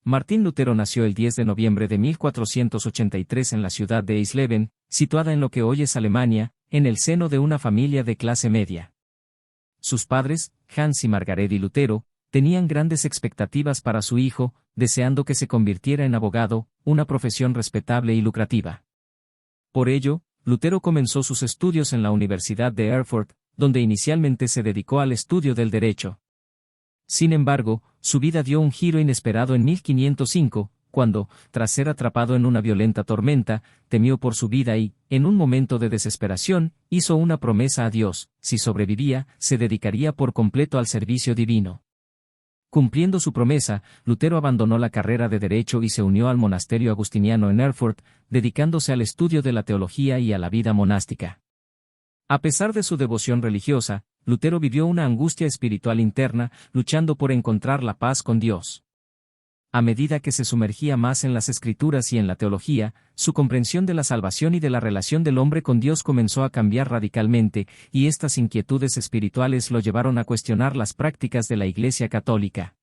Martín Lutero nació el 10 de noviembre de 1483 en la ciudad de Eisleben, situada en lo que hoy es Alemania, en el seno de una familia de clase media. Sus padres, Hans y Margarete Lutero, tenían grandes expectativas para su hijo, deseando que se convirtiera en abogado, una profesión respetable y lucrativa. Por ello, Lutero comenzó sus estudios en la Universidad de Erfurt, donde inicialmente se dedicó al estudio del derecho. Sin embargo, su vida dio un giro inesperado en 1505, cuando, tras ser atrapado en una violenta tormenta, temió por su vida y, en un momento de desesperación, hizo una promesa a Dios: si sobrevivía, se dedicaría por completo al servicio divino. Cumpliendo su promesa, Lutero abandonó la carrera de derecho y se unió al monasterio agustiniano en Erfurt, dedicándose al estudio de la teología y a la vida monástica. A pesar de su devoción religiosa, Lutero vivió una angustia espiritual interna, luchando por encontrar la paz con Dios. A medida que se sumergía más en las Escrituras y en la teología, su comprensión de la salvación y de la relación del hombre con Dios comenzó a cambiar radicalmente, y estas inquietudes espirituales lo llevaron a cuestionar las prácticas de la Iglesia católica.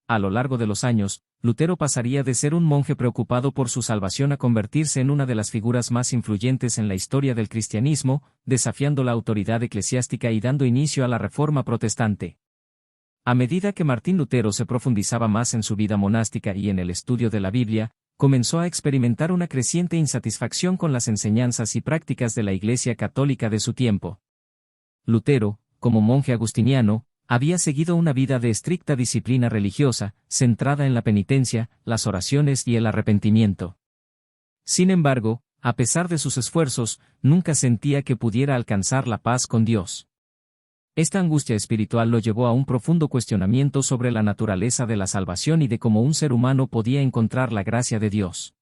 A lo largo de los años, Lutero pasaría de ser un monje preocupado por su salvación a convertirse en una de las figuras más influyentes en la historia del cristianismo, desafiando la autoridad eclesiástica y dando inicio a la Reforma protestante. A medida que Martín Lutero se profundizaba más en su vida monástica y en el estudio de la Biblia, comenzó a experimentar una creciente insatisfacción con las enseñanzas y prácticas de la Iglesia católica de su tiempo. Lutero, como monje agustiniano, había seguido una vida de estricta disciplina religiosa, centrada en la penitencia, las oraciones y el arrepentimiento. Sin embargo, a pesar de sus esfuerzos, nunca sentía que pudiera alcanzar la paz con Dios. Esta angustia espiritual lo llevó a un profundo cuestionamiento sobre la naturaleza de la salvación y de cómo un ser humano podía encontrar la gracia de Dios.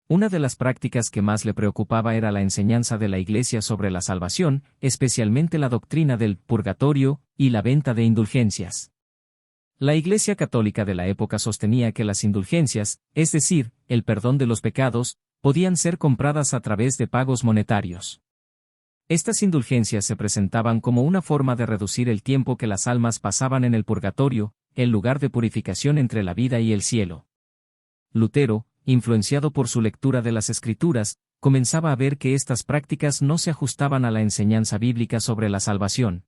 Una de las prácticas que más le preocupaba era la enseñanza de la Iglesia sobre la salvación, especialmente la doctrina del purgatorio y la venta de indulgencias. La Iglesia católica de la época sostenía que las indulgencias, es decir, el perdón de los pecados, podían ser compradas a través de pagos monetarios. Estas indulgencias se presentaban como una forma de reducir el tiempo que las almas pasaban en el purgatorio, el lugar de purificación entre la vida y el cielo. Lutero, influenciado por su lectura de las Escrituras, comenzaba a ver que estas prácticas no se ajustaban a la enseñanza bíblica sobre la salvación.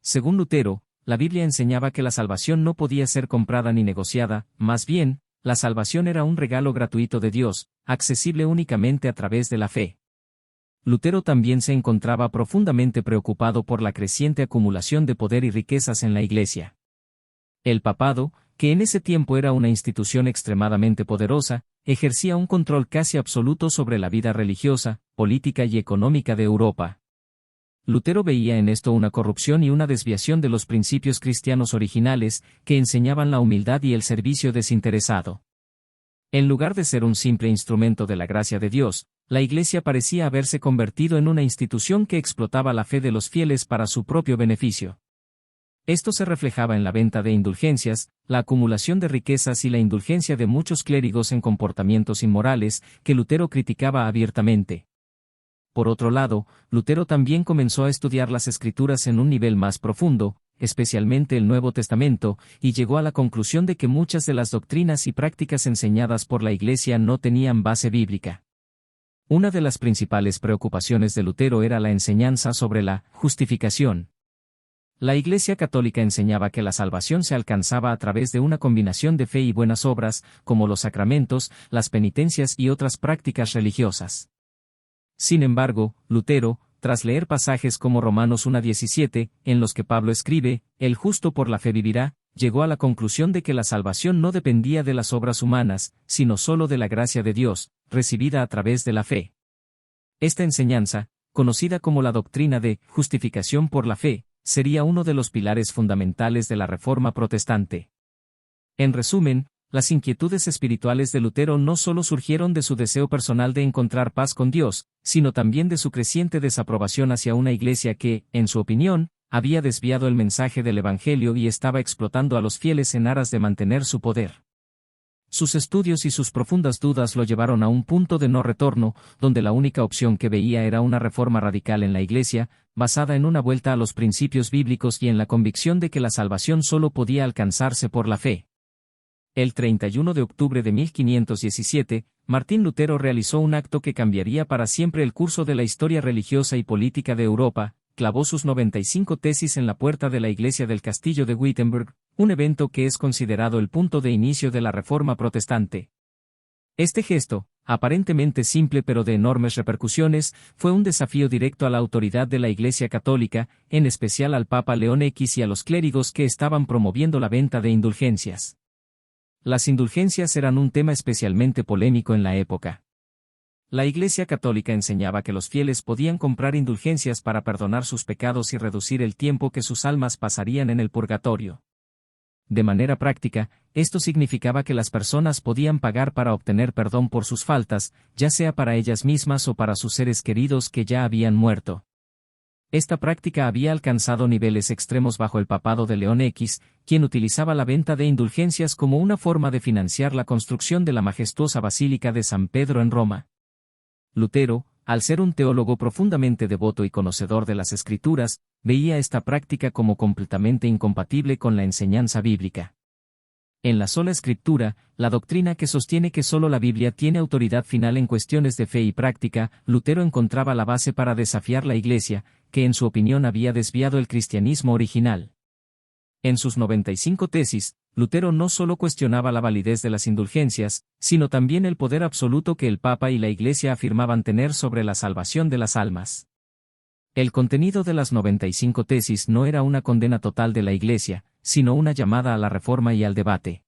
Según Lutero, la Biblia enseñaba que la salvación no podía ser comprada ni negociada, más bien, la salvación era un regalo gratuito de Dios, accesible únicamente a través de la fe. Lutero también se encontraba profundamente preocupado por la creciente acumulación de poder y riquezas en la Iglesia. El papado, que en ese tiempo era una institución extremadamente poderosa, ejercía un control casi absoluto sobre la vida religiosa, política y económica de Europa. Lutero veía en esto una corrupción y una desviación de los principios cristianos originales, que enseñaban la humildad y el servicio desinteresado. En lugar de ser un simple instrumento de la gracia de Dios, la Iglesia parecía haberse convertido en una institución que explotaba la fe de los fieles para su propio beneficio. Esto se reflejaba en la venta de indulgencias, la acumulación de riquezas y la indulgencia de muchos clérigos en comportamientos inmorales, que Lutero criticaba abiertamente. Por otro lado, Lutero también comenzó a estudiar las Escrituras en un nivel más profundo, especialmente el Nuevo Testamento, y llegó a la conclusión de que muchas de las doctrinas y prácticas enseñadas por la Iglesia no tenían base bíblica. Una de las principales preocupaciones de Lutero era la enseñanza sobre la justificación. La Iglesia católica enseñaba que la salvación se alcanzaba a través de una combinación de fe y buenas obras, como los sacramentos, las penitencias y otras prácticas religiosas. Sin embargo, Lutero, tras leer pasajes como Romanos 1:17, en los que Pablo escribe, «El justo por la fe vivirá», llegó a la conclusión de que la salvación no dependía de las obras humanas, sino solo de la gracia de Dios, recibida a través de la fe. Esta enseñanza, conocida como la doctrina de justificación por la fe, sería uno de los pilares fundamentales de la Reforma protestante. En resumen, las inquietudes espirituales de Lutero no solo surgieron de su deseo personal de encontrar paz con Dios, sino también de su creciente desaprobación hacia una Iglesia que, en su opinión, había desviado el mensaje del Evangelio y estaba explotando a los fieles en aras de mantener su poder. Sus estudios y sus profundas dudas lo llevaron a un punto de no retorno, donde la única opción que veía era una reforma radical en la Iglesia, basada en una vuelta a los principios bíblicos y en la convicción de que la salvación solo podía alcanzarse por la fe. El 31 de octubre de 1517, Martín Lutero realizó un acto que cambiaría para siempre el curso de la historia religiosa y política de Europa, clavó sus 95 tesis en la puerta de la iglesia del castillo de Wittenberg, un evento que es considerado el punto de inicio de la Reforma protestante. Este gesto, aparentemente simple pero de enormes repercusiones, fue un desafío directo a la autoridad de la Iglesia Católica, en especial al Papa León X y a los clérigos que estaban promoviendo la venta de indulgencias. Las indulgencias eran un tema especialmente polémico en la época. La Iglesia Católica enseñaba que los fieles podían comprar indulgencias para perdonar sus pecados y reducir el tiempo que sus almas pasarían en el purgatorio. De manera práctica, esto significaba que las personas podían pagar para obtener perdón por sus faltas, ya sea para ellas mismas o para sus seres queridos que ya habían muerto. Esta práctica había alcanzado niveles extremos bajo el papado de León X, quien utilizaba la venta de indulgencias como una forma de financiar la construcción de la majestuosa Basílica de San Pedro en Roma. Lutero, al ser un teólogo profundamente devoto y conocedor de las Escrituras, veía esta práctica como completamente incompatible con la enseñanza bíblica. En la sola Escritura, la doctrina que sostiene que solo la Biblia tiene autoridad final en cuestiones de fe y práctica, Lutero encontraba la base para desafiar la Iglesia, que en su opinión había desviado el cristianismo original. En sus 95 tesis, Lutero no solo cuestionaba la validez de las indulgencias, sino también el poder absoluto que el Papa y la Iglesia afirmaban tener sobre la salvación de las almas. El contenido de las 95 tesis no era una condena total de la Iglesia, sino una llamada a la reforma y al debate.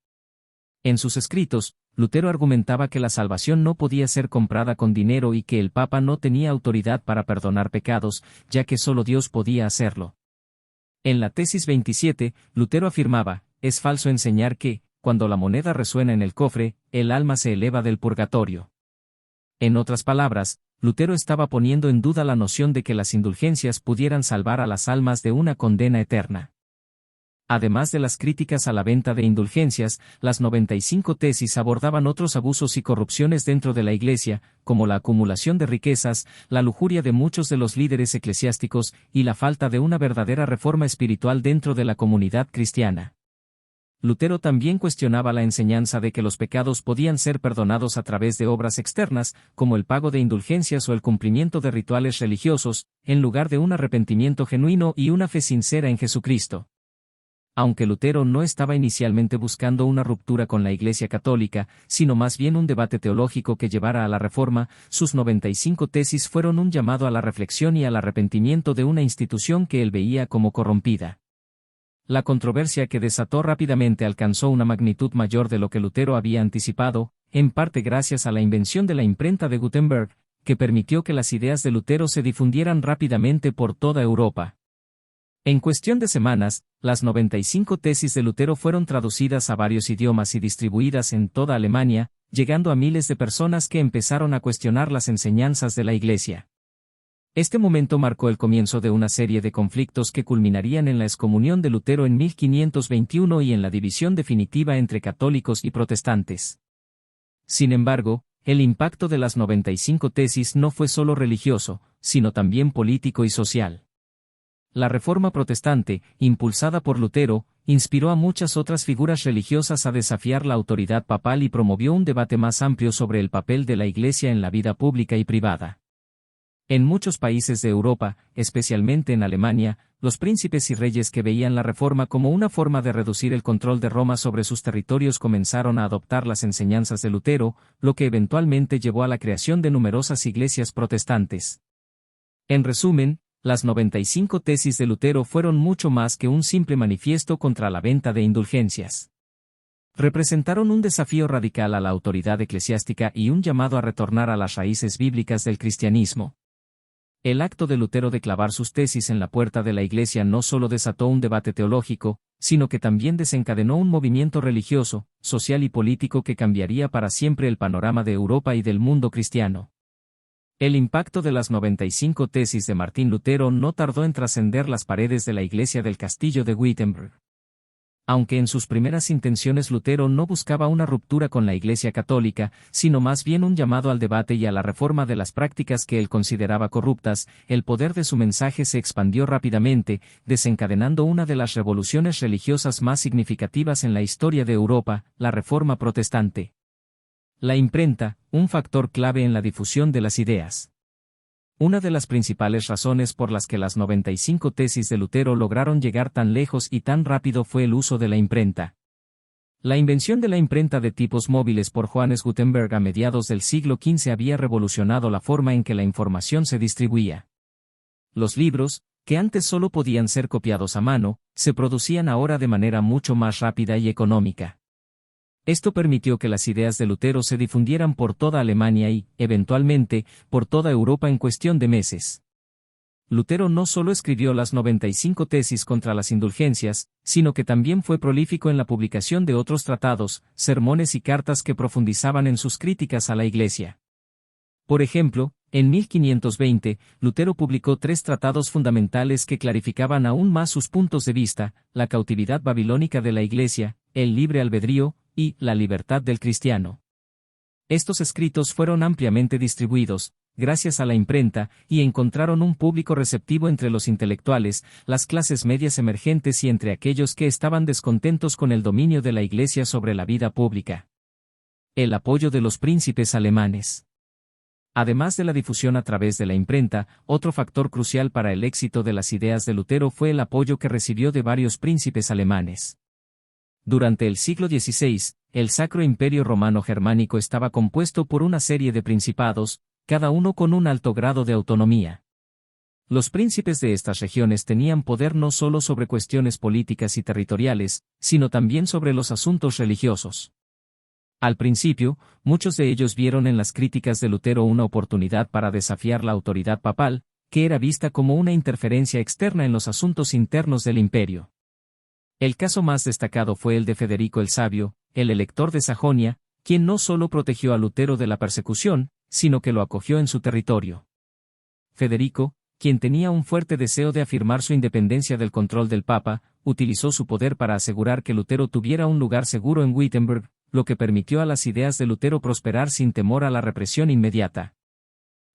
En sus escritos, Lutero argumentaba que la salvación no podía ser comprada con dinero y que el Papa no tenía autoridad para perdonar pecados, ya que solo Dios podía hacerlo. En la tesis 27, Lutero afirmaba, es falso enseñar que, cuando la moneda resuena en el cofre, el alma se eleva del purgatorio. En otras palabras, Lutero estaba poniendo en duda la noción de que las indulgencias pudieran salvar a las almas de una condena eterna. Además de las críticas a la venta de indulgencias, las 95 tesis abordaban otros abusos y corrupciones dentro de la Iglesia, como la acumulación de riquezas, la lujuria de muchos de los líderes eclesiásticos y la falta de una verdadera reforma espiritual dentro de la comunidad cristiana. Lutero también cuestionaba la enseñanza de que los pecados podían ser perdonados a través de obras externas, como el pago de indulgencias o el cumplimiento de rituales religiosos, en lugar de un arrepentimiento genuino y una fe sincera en Jesucristo. Aunque Lutero no estaba inicialmente buscando una ruptura con la Iglesia Católica, sino más bien un debate teológico que llevara a la reforma, sus 95 tesis fueron un llamado a la reflexión y al arrepentimiento de una institución que él veía como corrompida. La controversia que desató rápidamente alcanzó una magnitud mayor de lo que Lutero había anticipado, en parte gracias a la invención de la imprenta de Gutenberg, que permitió que las ideas de Lutero se difundieran rápidamente por toda Europa. En cuestión de semanas, las 95 tesis de Lutero fueron traducidas a varios idiomas y distribuidas en toda Alemania, llegando a miles de personas que empezaron a cuestionar las enseñanzas de la Iglesia. Este momento marcó el comienzo de una serie de conflictos que culminarían en la excomunión de Lutero en 1521 y en la división definitiva entre católicos y protestantes. Sin embargo, el impacto de las 95 tesis no fue solo religioso, sino también político y social. La Reforma protestante, impulsada por Lutero, inspiró a muchas otras figuras religiosas a desafiar la autoridad papal y promovió un debate más amplio sobre el papel de la Iglesia en la vida pública y privada. En muchos países de Europa, especialmente en Alemania, los príncipes y reyes que veían la Reforma como una forma de reducir el control de Roma sobre sus territorios comenzaron a adoptar las enseñanzas de Lutero, lo que eventualmente llevó a la creación de numerosas iglesias protestantes. En resumen, las 95 tesis de Lutero fueron mucho más que un simple manifiesto contra la venta de indulgencias. Representaron un desafío radical a la autoridad eclesiástica y un llamado a retornar a las raíces bíblicas del cristianismo. El acto de Lutero de clavar sus tesis en la puerta de la Iglesia no solo desató un debate teológico, sino que también desencadenó un movimiento religioso, social y político que cambiaría para siempre el panorama de Europa y del mundo cristiano. El impacto de las 95 tesis de Martín Lutero no tardó en trascender las paredes de la iglesia del castillo de Wittenberg. Aunque en sus primeras intenciones Lutero no buscaba una ruptura con la Iglesia católica, sino más bien un llamado al debate y a la reforma de las prácticas que él consideraba corruptas, el poder de su mensaje se expandió rápidamente, desencadenando una de las revoluciones religiosas más significativas en la historia de Europa, la Reforma Protestante. La imprenta, un factor clave en la difusión de las ideas. Una de las principales razones por las que las 95 tesis de Lutero lograron llegar tan lejos y tan rápido fue el uso de la imprenta. La invención de la imprenta de tipos móviles por Johannes Gutenberg a mediados del siglo XV había revolucionado la forma en que la información se distribuía. Los libros, que antes solo podían ser copiados a mano, se producían ahora de manera mucho más rápida y económica. Esto permitió que las ideas de Lutero se difundieran por toda Alemania y, eventualmente, por toda Europa en cuestión de meses. Lutero no solo escribió las 95 tesis contra las indulgencias, sino que también fue prolífico en la publicación de otros tratados, sermones y cartas que profundizaban en sus críticas a la Iglesia. Por ejemplo, en 1520, Lutero publicó 3 tratados fundamentales que clarificaban aún más sus puntos de vista: la cautividad babilónica de la Iglesia, el libre albedrío, y la libertad del cristiano. Estos escritos fueron ampliamente distribuidos, gracias a la imprenta, y encontraron un público receptivo entre los intelectuales, las clases medias emergentes y entre aquellos que estaban descontentos con el dominio de la Iglesia sobre la vida pública. El apoyo de los príncipes alemanes. Además de la difusión a través de la imprenta, otro factor crucial para el éxito de las ideas de Lutero fue el apoyo que recibió de varios príncipes alemanes. Durante el siglo XVI, el Sacro Imperio Romano Germánico estaba compuesto por una serie de principados, cada uno con un alto grado de autonomía. Los príncipes de estas regiones tenían poder no solo sobre cuestiones políticas y territoriales, sino también sobre los asuntos religiosos. Al principio, muchos de ellos vieron en las críticas de Lutero una oportunidad para desafiar la autoridad papal, que era vista como una interferencia externa en los asuntos internos del imperio. El caso más destacado fue el de Federico el Sabio, el elector de Sajonia, quien no solo protegió a Lutero de la persecución, sino que lo acogió en su territorio. Federico, quien tenía un fuerte deseo de afirmar su independencia del control del Papa, utilizó su poder para asegurar que Lutero tuviera un lugar seguro en Wittenberg, lo que permitió a las ideas de Lutero prosperar sin temor a la represión inmediata.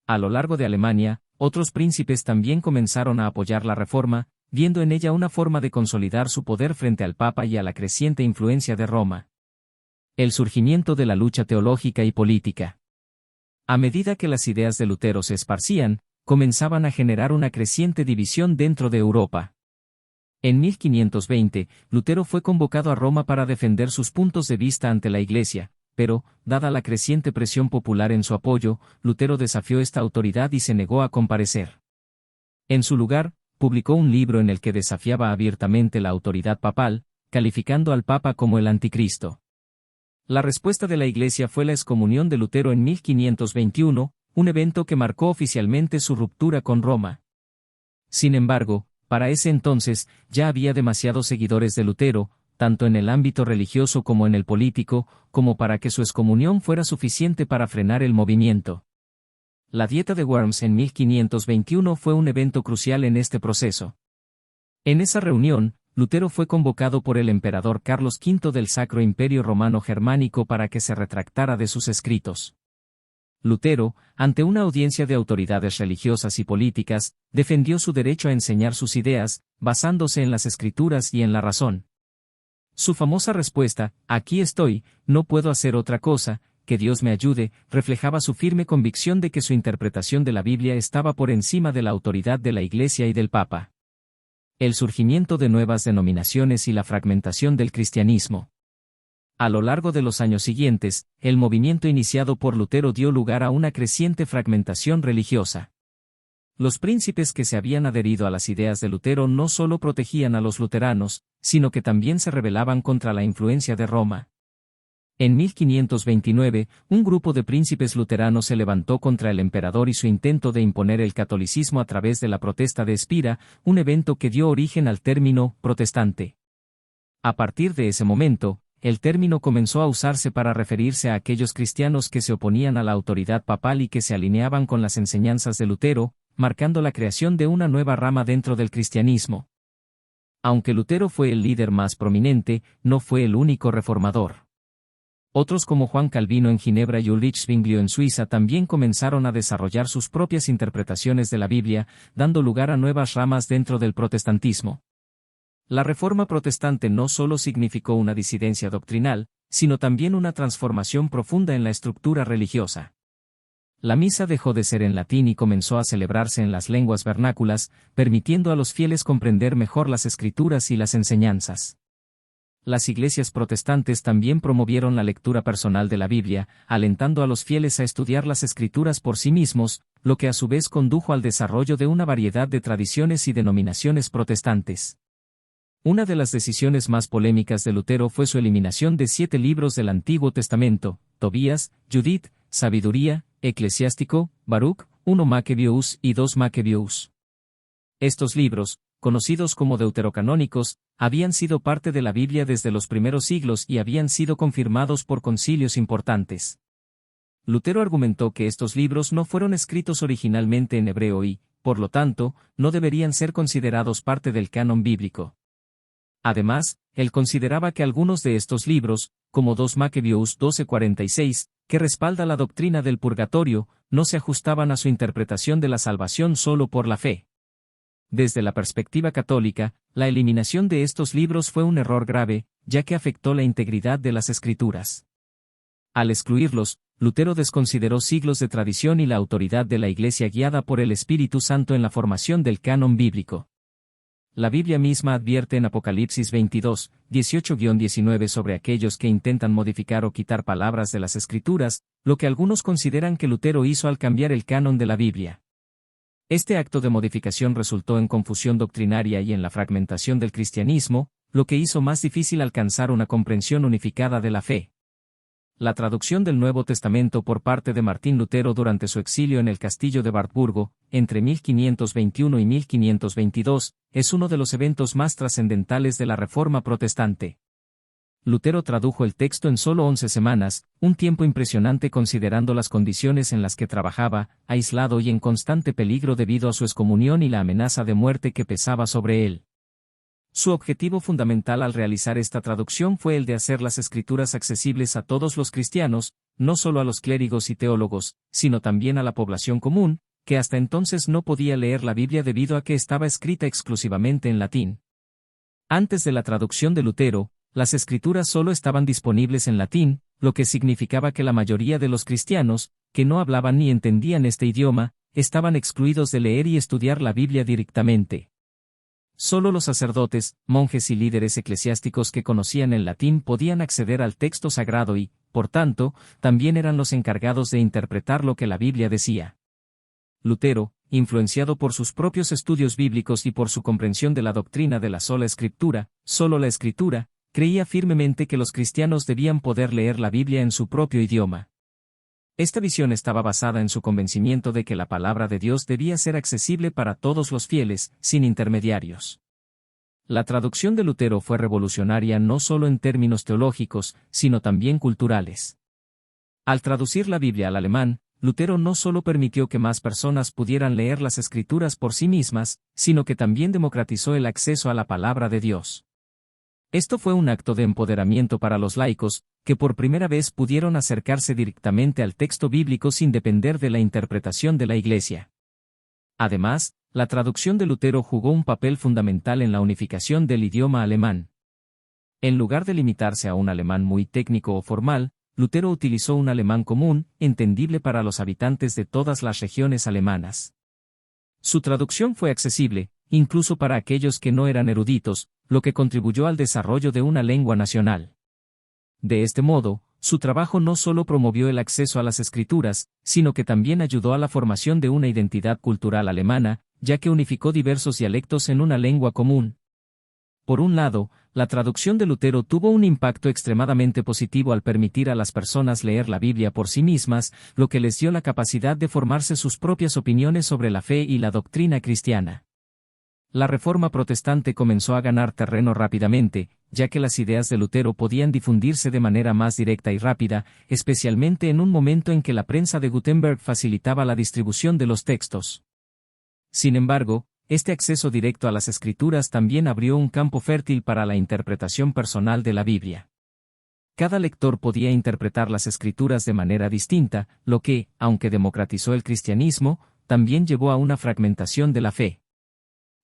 A lo largo de Alemania, otros príncipes también comenzaron a apoyar la reforma, viendo en ella una forma de consolidar su poder frente al Papa y a la creciente influencia de Roma. El surgimiento de la lucha teológica y política. A medida que las ideas de Lutero se esparcían, comenzaban a generar una creciente división dentro de Europa. En 1520, Lutero fue convocado a Roma para defender sus puntos de vista ante la Iglesia, pero, dada la creciente presión popular en su apoyo, Lutero desafió esta autoridad y se negó a comparecer. En su lugar, publicó un libro en el que desafiaba abiertamente la autoridad papal, calificando al Papa como el Anticristo. La respuesta de la Iglesia fue la excomunión de Lutero en 1521, un evento que marcó oficialmente su ruptura con Roma. Sin embargo, para ese entonces, ya había demasiados seguidores de Lutero, tanto en el ámbito religioso como en el político, como para que su excomunión fuera suficiente para frenar el movimiento. La Dieta de Worms en 1521 fue un evento crucial en este proceso. En esa reunión, Lutero fue convocado por el emperador Carlos V del Sacro Imperio Romano Germánico para que se retractara de sus escritos. Lutero, ante una audiencia de autoridades religiosas y políticas, defendió su derecho a enseñar sus ideas, basándose en las Escrituras y en la razón. Su famosa respuesta, «Aquí estoy, no puedo hacer otra cosa, que Dios me ayude», reflejaba su firme convicción de que su interpretación de la Biblia estaba por encima de la autoridad de la Iglesia y del Papa. El surgimiento de nuevas denominaciones y la fragmentación del cristianismo. A lo largo de los años siguientes, el movimiento iniciado por Lutero dio lugar a una creciente fragmentación religiosa. Los príncipes que se habían adherido a las ideas de Lutero no solo protegían a los luteranos, sino que también se rebelaban contra la influencia de Roma. En 1529, un grupo de príncipes luteranos se levantó contra el emperador y su intento de imponer el catolicismo a través de la protesta de Espira, un evento que dio origen al término protestante. A partir de ese momento, el término comenzó a usarse para referirse a aquellos cristianos que se oponían a la autoridad papal y que se alineaban con las enseñanzas de Lutero, marcando la creación de una nueva rama dentro del cristianismo. Aunque Lutero fue el líder más prominente, no fue el único reformador. Otros como Juan Calvino en Ginebra y Ulrich Zwinglio en Suiza también comenzaron a desarrollar sus propias interpretaciones de la Biblia, dando lugar a nuevas ramas dentro del protestantismo. La Reforma protestante no solo significó una disidencia doctrinal, sino también una transformación profunda en la estructura religiosa. La misa dejó de ser en latín y comenzó a celebrarse en las lenguas vernáculas, permitiendo a los fieles comprender mejor las escrituras y las enseñanzas. Las iglesias protestantes también promovieron la lectura personal de la Biblia, alentando a los fieles a estudiar las escrituras por sí mismos, lo que a su vez condujo al desarrollo de una variedad de tradiciones y denominaciones protestantes. Una de las decisiones más polémicas de Lutero fue su eliminación de 7 libros del Antiguo Testamento: Tobías, Judith, Sabiduría, Eclesiástico, Baruch, 1 Macabeos y 2 Macabeos. Estos libros, conocidos como deuterocanónicos, habían sido parte de la Biblia desde los primeros siglos y habían sido confirmados por concilios importantes. Lutero argumentó que estos libros no fueron escritos originalmente en hebreo y, por lo tanto, no deberían ser considerados parte del canon bíblico. Además, él consideraba que algunos de estos libros, como 2 Macabeos 12:46, que respalda la doctrina del purgatorio, no se ajustaban a su interpretación de la salvación solo por la fe. Desde la perspectiva católica, la eliminación de estos libros fue un error grave, ya que afectó la integridad de las Escrituras. Al excluirlos, Lutero desconsideró siglos de tradición y la autoridad de la Iglesia guiada por el Espíritu Santo en la formación del canon bíblico. La Biblia misma advierte en Apocalipsis 22, 18-19 sobre aquellos que intentan modificar o quitar palabras de las Escrituras, lo que algunos consideran que Lutero hizo al cambiar el canon de la Biblia. Este acto de modificación resultó en confusión doctrinaria y en la fragmentación del cristianismo, lo que hizo más difícil alcanzar una comprensión unificada de la fe. La traducción del Nuevo Testamento por parte de Martín Lutero durante su exilio en el castillo de Wartburgo, entre 1521 y 1522, es uno de los eventos más trascendentales de la Reforma protestante. Lutero tradujo el texto en solo 11 semanas, un tiempo impresionante considerando las condiciones en las que trabajaba, aislado y en constante peligro debido a su excomunión y la amenaza de muerte que pesaba sobre él. Su objetivo fundamental al realizar esta traducción fue el de hacer las Escrituras accesibles a todos los cristianos, no solo a los clérigos y teólogos, sino también a la población común, que hasta entonces no podía leer la Biblia debido a que estaba escrita exclusivamente en latín. Antes de la traducción de Lutero, las Escrituras solo estaban disponibles en latín, lo que significaba que la mayoría de los cristianos, que no hablaban ni entendían este idioma, estaban excluidos de leer y estudiar la Biblia directamente. Solo los sacerdotes, monjes y líderes eclesiásticos que conocían el latín podían acceder al texto sagrado y, por tanto, también eran los encargados de interpretar lo que la Biblia decía. Lutero, influenciado por sus propios estudios bíblicos y por su comprensión de la doctrina de la sola Escritura, solo la Escritura, creía firmemente que los cristianos debían poder leer la Biblia en su propio idioma. Esta visión estaba basada en su convencimiento de que la palabra de Dios debía ser accesible para todos los fieles, sin intermediarios. La traducción de Lutero fue revolucionaria no solo en términos teológicos, sino también culturales. Al traducir la Biblia al alemán, Lutero no solo permitió que más personas pudieran leer las Escrituras por sí mismas, sino que también democratizó el acceso a la palabra de Dios. Esto fue un acto de empoderamiento para los laicos, que por primera vez pudieron acercarse directamente al texto bíblico sin depender de la interpretación de la Iglesia. Además, la traducción de Lutero jugó un papel fundamental en la unificación del idioma alemán. En lugar de limitarse a un alemán muy técnico o formal, Lutero utilizó un alemán común, entendible para los habitantes de todas las regiones alemanas. Su traducción fue accesible, incluso para aquellos que no eran eruditos, lo que contribuyó al desarrollo de una lengua nacional. De este modo, su trabajo no solo promovió el acceso a las Escrituras, sino que también ayudó a la formación de una identidad cultural alemana, ya que unificó diversos dialectos en una lengua común. Por un lado, la traducción de Lutero tuvo un impacto extremadamente positivo al permitir a las personas leer la Biblia por sí mismas, lo que les dio la capacidad de formarse sus propias opiniones sobre la fe y la doctrina cristiana. La Reforma protestante comenzó a ganar terreno rápidamente, ya que las ideas de Lutero podían difundirse de manera más directa y rápida, especialmente en un momento en que la prensa de Gutenberg facilitaba la distribución de los textos. Sin embargo, este acceso directo a las Escrituras también abrió un campo fértil para la interpretación personal de la Biblia. Cada lector podía interpretar las Escrituras de manera distinta, lo que, aunque democratizó el cristianismo, también llevó a una fragmentación de la fe.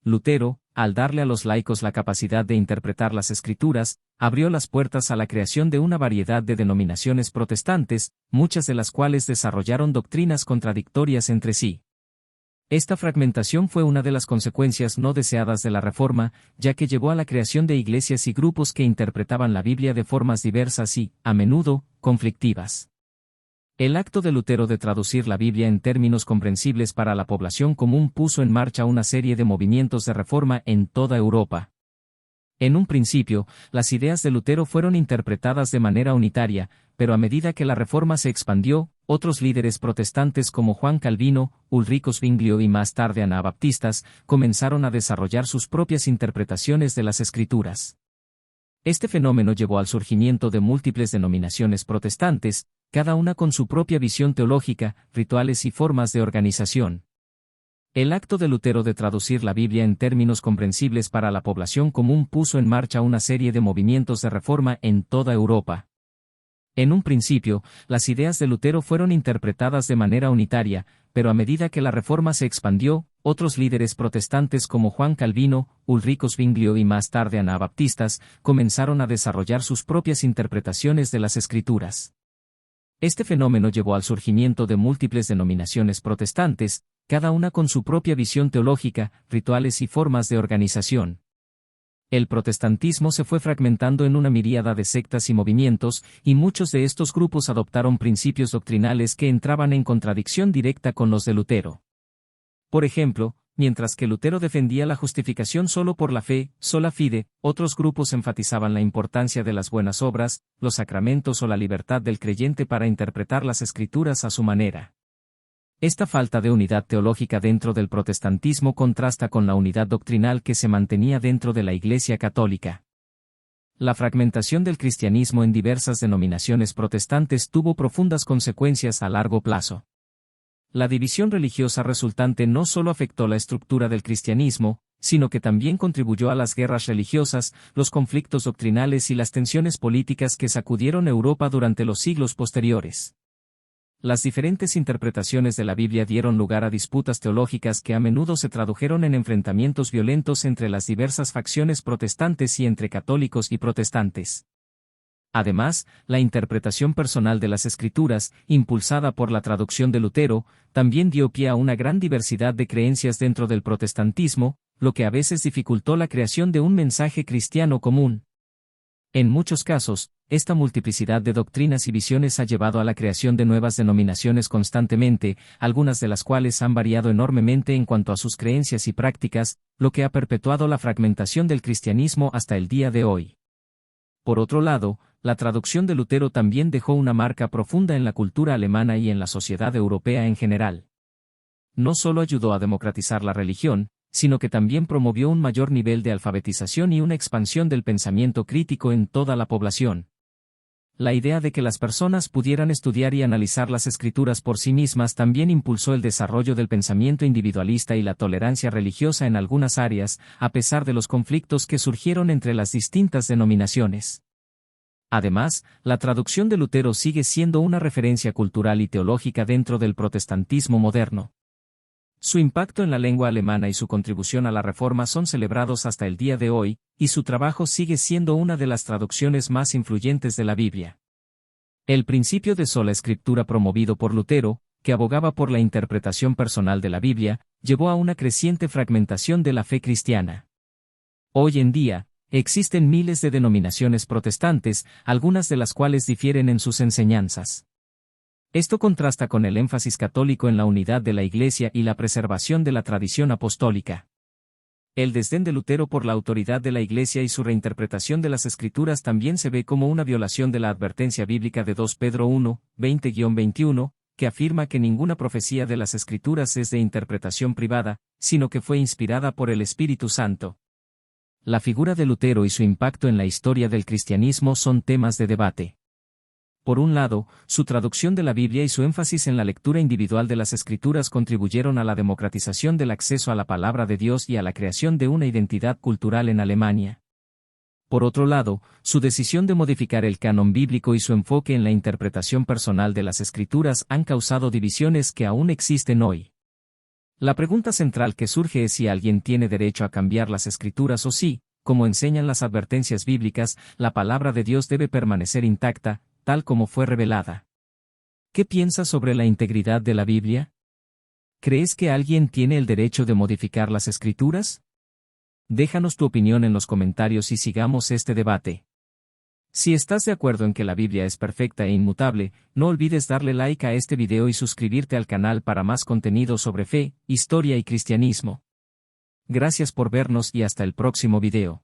Lutero, al darle a los laicos la capacidad de interpretar las Escrituras, abrió las puertas a la creación de una variedad de denominaciones protestantes, muchas de las cuales desarrollaron doctrinas contradictorias entre sí. Esta fragmentación fue una de las consecuencias no deseadas de la Reforma, ya que llevó a la creación de iglesias y grupos que interpretaban la Biblia de formas diversas y, a menudo, conflictivas. El acto de Lutero de traducir la Biblia en términos comprensibles para la población común puso en marcha una serie de movimientos de reforma en toda Europa. En un principio, las ideas de Lutero fueron interpretadas de manera unitaria, pero a medida que la Reforma se expandió, otros líderes protestantes como Juan Calvino, Ulrico Zwinglio y más tarde anabaptistas, comenzaron a desarrollar sus propias interpretaciones de las Escrituras. Este fenómeno llevó al surgimiento de múltiples denominaciones protestantes, cada una con su propia visión teológica, rituales y formas de organización. El acto de Lutero de traducir la Biblia en términos comprensibles para la población común puso en marcha una serie de movimientos de reforma en toda Europa. En un principio, las ideas de Lutero fueron interpretadas de manera unitaria, pero a medida que la Reforma se expandió, otros líderes protestantes como Juan Calvino, Ulrico Zwinglio y más tarde anabaptistas, comenzaron a desarrollar sus propias interpretaciones de las Escrituras. Este fenómeno llevó al surgimiento de múltiples denominaciones protestantes, cada una con su propia visión teológica, rituales y formas de organización. El protestantismo se fue fragmentando en una miríada de sectas y movimientos, y muchos de estos grupos adoptaron principios doctrinales que entraban en contradicción directa con los de Lutero. Por ejemplo, mientras que Lutero defendía la justificación solo por la fe, sola fide, otros grupos enfatizaban la importancia de las buenas obras, los sacramentos o la libertad del creyente para interpretar las Escrituras a su manera. Esta falta de unidad teológica dentro del protestantismo contrasta con la unidad doctrinal que se mantenía dentro de la Iglesia católica. La fragmentación del cristianismo en diversas denominaciones protestantes tuvo profundas consecuencias a largo plazo. La división religiosa resultante no solo afectó la estructura del cristianismo, sino que también contribuyó a las guerras religiosas, los conflictos doctrinales y las tensiones políticas que sacudieron Europa durante los siglos posteriores. Las diferentes interpretaciones de la Biblia dieron lugar a disputas teológicas que a menudo se tradujeron en enfrentamientos violentos entre las diversas facciones protestantes y entre católicos y protestantes. Además, la interpretación personal de las Escrituras, impulsada por la traducción de Lutero, también dio pie a una gran diversidad de creencias dentro del protestantismo, lo que a veces dificultó la creación de un mensaje cristiano común. En muchos casos, esta multiplicidad de doctrinas y visiones ha llevado a la creación de nuevas denominaciones constantemente, algunas de las cuales han variado enormemente en cuanto a sus creencias y prácticas, lo que ha perpetuado la fragmentación del cristianismo hasta el día de hoy. Por otro lado, la traducción de Lutero también dejó una marca profunda en la cultura alemana y en la sociedad europea en general. No solo ayudó a democratizar la religión, sino que también promovió un mayor nivel de alfabetización y una expansión del pensamiento crítico en toda la población. La idea de que las personas pudieran estudiar y analizar las Escrituras por sí mismas también impulsó el desarrollo del pensamiento individualista y la tolerancia religiosa en algunas áreas, a pesar de los conflictos que surgieron entre las distintas denominaciones. Además, la traducción de Lutero sigue siendo una referencia cultural y teológica dentro del protestantismo moderno. Su impacto en la lengua alemana y su contribución a la Reforma son celebrados hasta el día de hoy, y su trabajo sigue siendo una de las traducciones más influyentes de la Biblia. El principio de sola escritura promovido por Lutero, que abogaba por la interpretación personal de la Biblia, llevó a una creciente fragmentación de la fe cristiana. Hoy en día, existen miles de denominaciones protestantes, algunas de las cuales difieren en sus enseñanzas. Esto contrasta con el énfasis católico en la unidad de la Iglesia y la preservación de la tradición apostólica. El desdén de Lutero por la autoridad de la Iglesia y su reinterpretación de las Escrituras también se ve como una violación de la advertencia bíblica de 2 Pedro 1, 20-21, que afirma que ninguna profecía de las Escrituras es de interpretación privada, sino que fue inspirada por el Espíritu Santo. La figura de Lutero y su impacto en la historia del cristianismo son temas de debate. Por un lado, su traducción de la Biblia y su énfasis en la lectura individual de las Escrituras contribuyeron a la democratización del acceso a la palabra de Dios y a la creación de una identidad cultural en Alemania. Por otro lado, su decisión de modificar el canon bíblico y su enfoque en la interpretación personal de las Escrituras han causado divisiones que aún existen hoy. La pregunta central que surge es si alguien tiene derecho a cambiar las Escrituras o si, como enseñan las advertencias bíblicas, la palabra de Dios debe permanecer intacta, tal como fue revelada. ¿Qué piensas sobre la integridad de la Biblia? ¿Crees que alguien tiene el derecho de modificar las Escrituras? Déjanos tu opinión en los comentarios y sigamos este debate. Si estás de acuerdo en que la Biblia es perfecta e inmutable, no olvides darle like a este video y suscribirte al canal para más contenido sobre fe, historia y cristianismo. Gracias por vernos y hasta el próximo video.